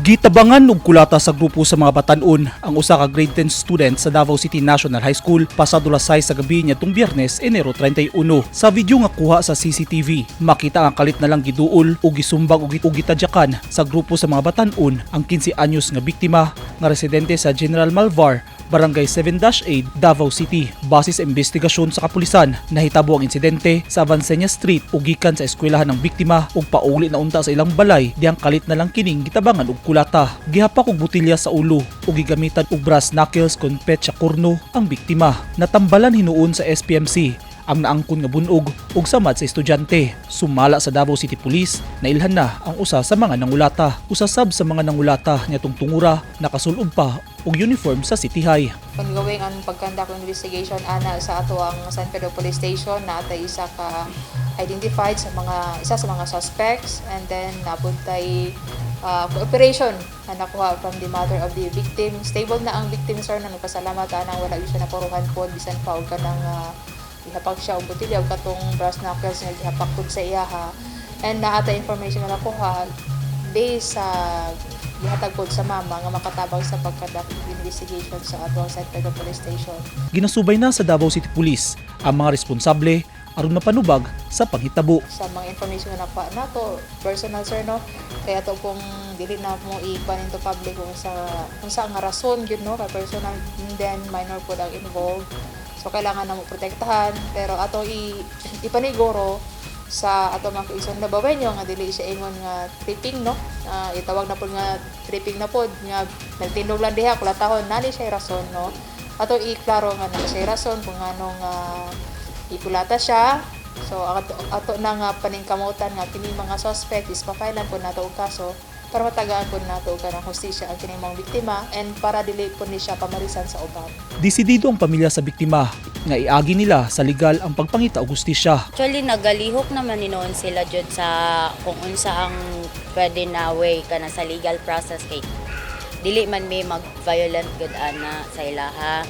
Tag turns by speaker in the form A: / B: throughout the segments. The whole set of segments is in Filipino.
A: Gitabangan og kulata sa grupo sa mga batan-on ang usa ka grade 10 student sa Davao City National High School pasado alas 6 sa gabi niadtong Biyernes, Enero 31. Sa video nga kuha sa CCTV, makita ang kalit na lang giduol o gisumbag og gitadyakan sa grupo sa mga batan-on ang 15 anyos nga biktima nga residente sa General Malvar, Barangay 7-8, Davao City. Base sa investigasyon sa kapulisan, nahitabo ang insidente sa Avancenia Street ug gikan sa eskwelahan ng biktima ug pauli na unta sa ilang balay diyang kalit na lang kining gitabangan og kulata. Gihapak og botilya sa ulo ug gigamitan og brass knuckles kon petsa kurno ang biktima. Natambalan hinuon sa SPMC ang naangkon nga bunog ug samad sa estudyante. Sumala sa Davao City Police na ilhan na ang usa sa mga nangulata. Usasab sa mga nangulata niadtong tungura nakasulob pa og uniform sa City High.
B: Ongoing ang pagkandak ng investigation ana sa ato ang San Pedro Police Station na atay isa ka identified sa mga suspects, and then napuntay cooperation na nakuha from the mother of the victim. Stable na ang victim, sir, na nagpasalamat anang wala siya napuruhan po bisan pa og kanang gihapak siya og botilya og katong brass knuckles nga gihapak pud sa iyaha. And naata information na nakuha based sa gihatag pod sa mama nga makatabang sa pagkandak investigation sa atong San Pedro Police Station.
A: Ginasubay na sa Davao City Police ang mga responsable aron mapanubag sa panghitabo. Sa
B: mga information na nakuha nato, personal, sir, no, kaya to kung dili na mo i-ban into public kung sa nga rason gyud, no, kay personal, and then minor pod ang involved. So kailangan na mo protektahan, pero ato ipaniguro sa ato mga kaigsoon na babae nyo nga dili siya ingon nga tripping, no, itawag na pod nga tripping na pod nga nagtindog lang diha kulatahon nani siya rason, no, ato iklaro nga na siya rason kung anong ikulata siya. So ato na nga paningkamutan nga kini mga suspect is pa-filean po nato og kaso para matagaan po nato og kanang hustisya ang kini mga biktima, and para dili po ni siya pamarisan sa uban.
A: Desidido ang pamilya sa biktima nga iagi nila sa legal ang pagpangita og hustisya.
C: Actually nagalihok naman ninoon sila jud sa kung unsa ang pwede na way kana sa legal process kay dili man may mag-violent gud ana sa ilaha.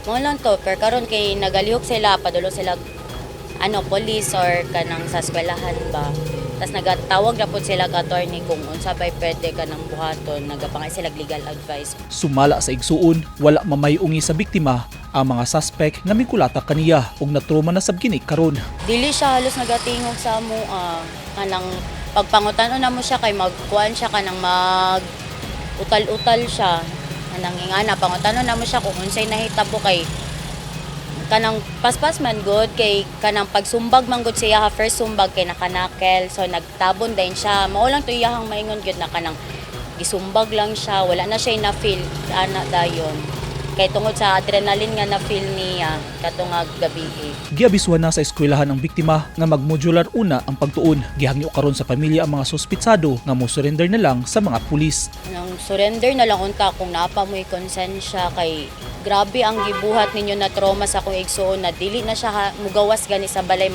C: Mo lang to, pero karon kay nagalihok sila, padulo sila police or kanang sa eskwelahan ba. Tas nagatawag na po sila ka attorney kung unsa bay pwede kanang buhaton, nagapangay sila legal advice.
A: Sumala sa igsuon, wala mamayungi sa biktima ang mga suspect nga mikulata kaniya ug natruma na sab kini karon.
C: Dili siya halos nagatingog sa amo kanang pagpangutan-on namo siya kay magkuan siya kanang mag utal-utal siya. Kanang ingana pangutan-on namo siya kung unsay nahitabo kay kanang paspas man good kay kanang pagsumbag man good siya first sumbag kay nakanakel, so nagtabon din siya. Mao lang to iyahang maingon gyud na kanang gisumbag lang siya, wala na siya na feel ana dayon kay tungod sa adrenaline nga na feel niya katong gabi.
A: Giabisuhan na sa eskwelahan ang biktima nga magmodular una ang pagtuon. Gihangyo karon sa pamilya ang mga suspitsado nga mo surrender na lang sa mga pulis.
C: Nang surrender na lang unta kung napa mo'y konsensya kay grabe ang gibuhat ninyo na trauma sa akong igsuon na dili na siya mugawas gani sa balay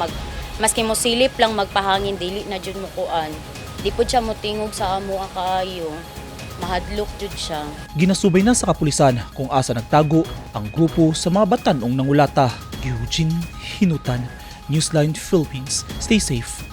C: maski mo silip lang magpahangin dili na jud mo kuan. Di pud siya motingog sa amo kaayo. Mahadlok jud siya.
A: Ginasubay na sa kapulisan kung asa nagtago ang grupo sa mga batan-ong nangulata. Eugene Hinutan, Newsline Philippines. Stay safe.